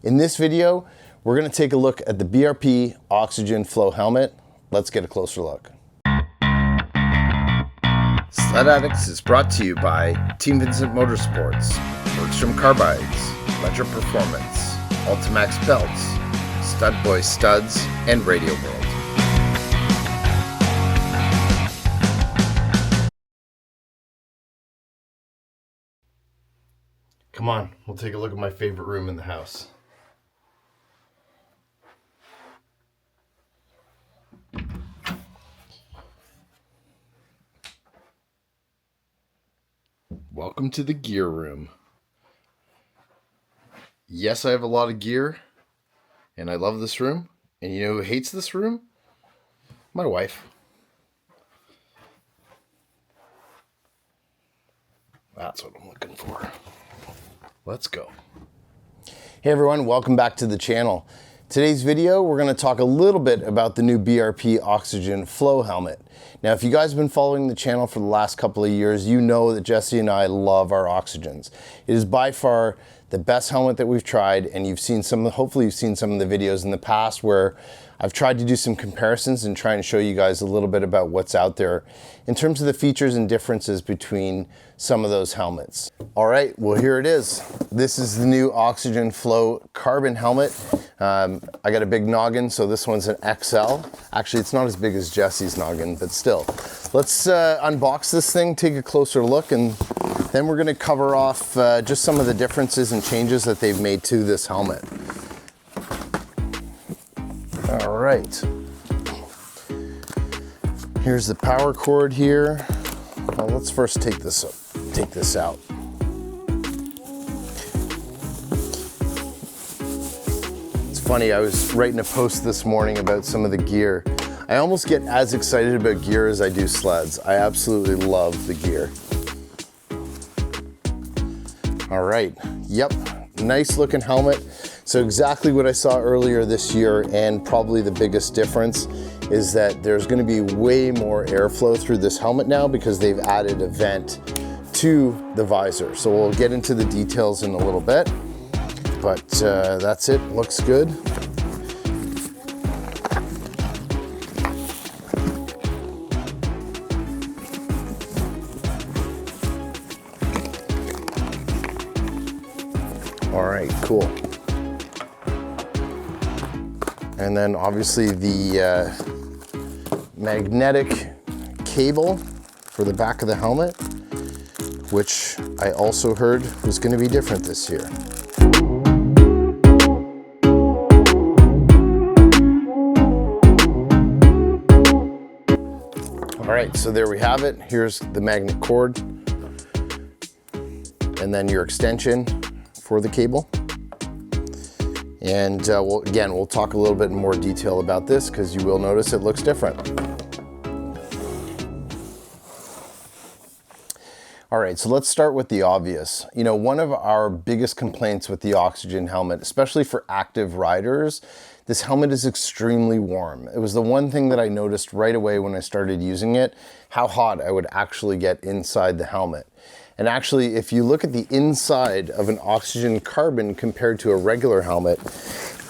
In this video, we're going to take a look at the BRP Oxygen Flow helmet. Let's get a closer look. Sledaddicz is brought to you by Team Vincent Motorsports, Bergstrom Carbides, Ledger Performance, Ultimax Belts, Stud Boy Studs, and Radio World. Come on, we'll take a look at my favorite room in the house. Welcome to the gear room. Yes, I have a lot of gear, and I love this room. And you know who hates this room? My wife. That's what I'm looking for. Let's go. Hey everyone, welcome back to the channel. Today's video, we're going to talk a little bit about the new BRP Oxygen Flow helmet. Now, if you guys have been following the channel for the last couple of years, you know that Jesse and I love our Oxygens. It is by far the best helmet that we've tried, and you've seen hopefully you've seen some of the videos in the past where I've tried to do some comparisons and try and show you guys a little bit about what's out there in terms of the features and differences between some of those helmets. All right, well, here it is. This is the new Oxygen Flow carbon helmet. I got a big noggin, so this one's an XL. Actually, it's not as big as Jesse's noggin, but still. Let's unbox this thing, take a closer look, and then we're gonna cover off just some of the differences and changes that they've made to this helmet. All right. Here's the power cord here. Well, let's first take this out. It's funny, I was writing a post this morning about some of the gear. I almost get as excited about gear as I do sleds. I absolutely love the gear. All right, yep, nice looking helmet. So exactly what I saw earlier this year, and probably the biggest difference is that there's going to be way more airflow through this helmet now because they've added a vent to the visor. So we'll get into the details in a little bit, but that's it, looks good. All right, cool. And then obviously the magnetic cable for the back of the helmet, which I also heard was going to be different this year. All right, so there we have it. Here's the magnet cord, and then your extension for the cable. And we'll talk a little bit in more detail about this because you will notice it looks different. All right, so let's start with the obvious. You know, one of our biggest complaints with the Oxygen helmet, especially for active riders, this helmet is extremely warm. It was the one thing that I noticed right away when I started using it, how hot I would actually get inside the helmet. And actually, if you look at the inside of an Oxygen Carbon compared to a regular helmet,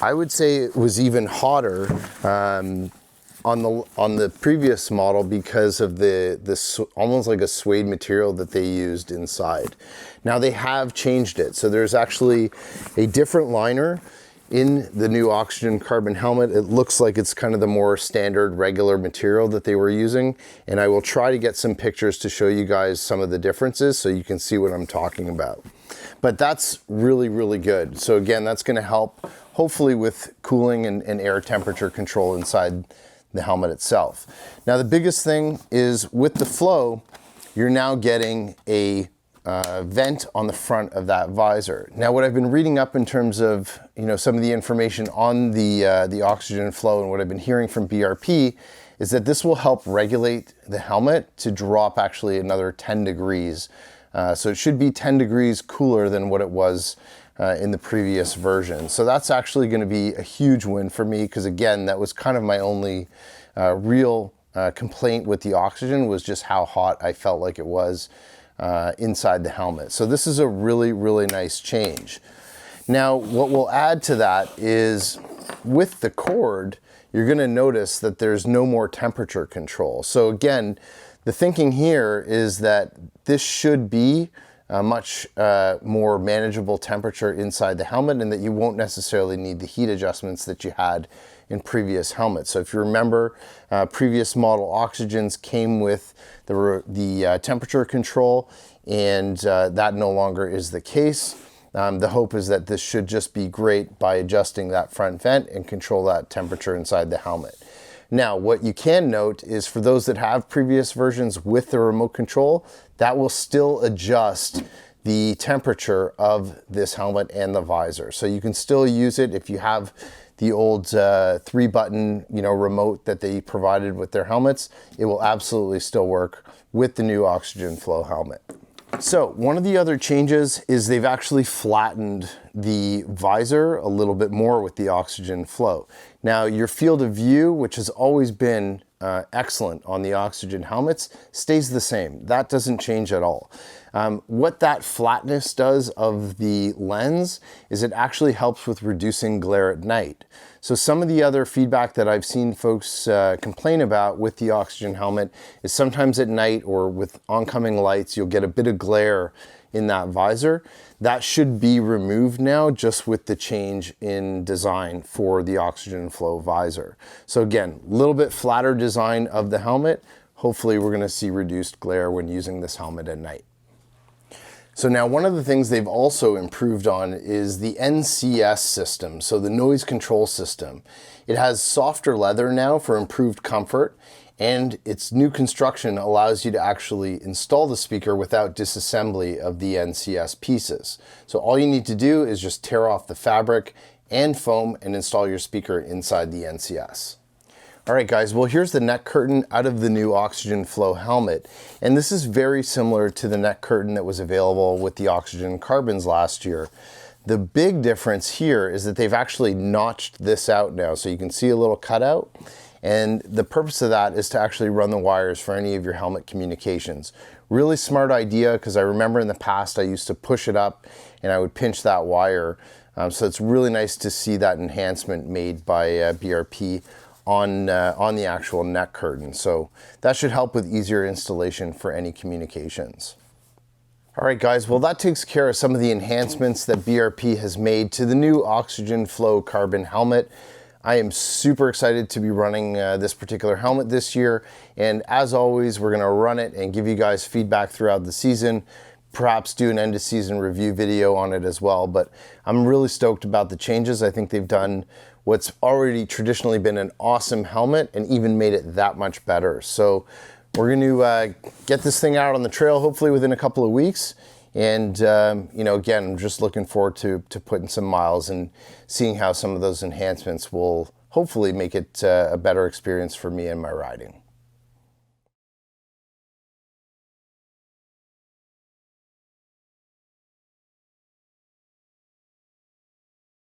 I would say it was even hotter on the previous model because of this almost like a suede material that they used inside. Now they have changed it. So there's actually a different liner in the new Oxygen Carbon helmet. It looks like it's kind of the more standard regular material that they were using, and I will try to get some pictures to show you guys some of the differences so you can see what I'm talking about. But that's really, really good. So again, that's going to help hopefully with cooling and air temperature control inside the helmet itself. Now the biggest thing is with the Flow, you're now getting a vent on the front of that visor. Now what I've been reading up in terms of, you know, some of the information on the Oxygen Flow and what I've been hearing from BRP is that this will help regulate the helmet to drop actually another 10 degrees. So it should be 10 degrees cooler than what it was in the previous version. So that's actually going to be a huge win for me because again, that was kind of my only real complaint with the Oxygen, was just how hot I felt like it was inside the helmet. So this is a really, really nice change. Now, what we'll add to that is with the cord, you're gonna notice that there's no more temperature control. So again, the thinking here is that this should be a much more manageable temperature inside the helmet, and that you won't necessarily need the heat adjustments that you had in previous helmets. So if you remember, previous model Oxygens came with the temperature control, and that no longer is the case. The hope is that this should just be great by adjusting that front vent and control that temperature inside the helmet. Now, what you can note is for those that have previous versions with the remote control, that will still adjust the temperature of this helmet and the visor. So you can still use it if you have the old 3-button, remote that they provided with their helmets. It will absolutely still work with the new Oxygen Flow helmet. So one of the other changes is they've actually flattened the visor a little bit more with the Oxygen Flow. Now your field of view, which has always been excellent on the Oxygen helmets, stays the same. That doesn't change at all. What that flatness does of the lens is it actually helps with reducing glare at night. So some of the other feedback that I've seen folks complain about with the Oxygen helmet is sometimes at night or with oncoming lights, you'll get a bit of glare in that visor. That should be removed now just with the change in design for the Oxygen Flow visor. So again, a little bit flatter design of the helmet. Hopefully we're gonna see reduced glare when using this helmet at night. So now one of the things they've also improved on is the NCS system, so the noise control system. It has softer leather now for improved comfort, and its new construction allows you to actually install the speaker without disassembly of the NCS pieces. So all you need to do is just tear off the fabric and foam and install your speaker inside the NCS. All right, guys, well, here's the neck curtain out of the new Oxygen Flow helmet. And this is very similar to the neck curtain that was available with the Oxygen Carbons last year. The big difference here is that they've actually notched this out now. So you can see a little cutout. And the purpose of that is to actually run the wires for any of your helmet communications. Really smart idea, because I remember in the past I used to push it up and I would pinch that wire. So it's really nice to see that enhancement made by BRP on the actual neck curtain. So that should help with easier installation for any communications. All right, guys, well, that takes care of some of the enhancements that BRP has made to the new Oxygen Flow carbon helmet. I am super excited to be running this particular helmet this year. And as always, we're gonna run it and give you guys feedback throughout the season, perhaps do an end of season review video on it as well. But I'm really stoked about the changes. I think they've done what's already traditionally been an awesome helmet and even made it that much better. So we're going to get this thing out on the trail hopefully within a couple of weeks. And again, I'm just looking forward to putting some miles and seeing how some of those enhancements will hopefully make it a better experience for me and my riding.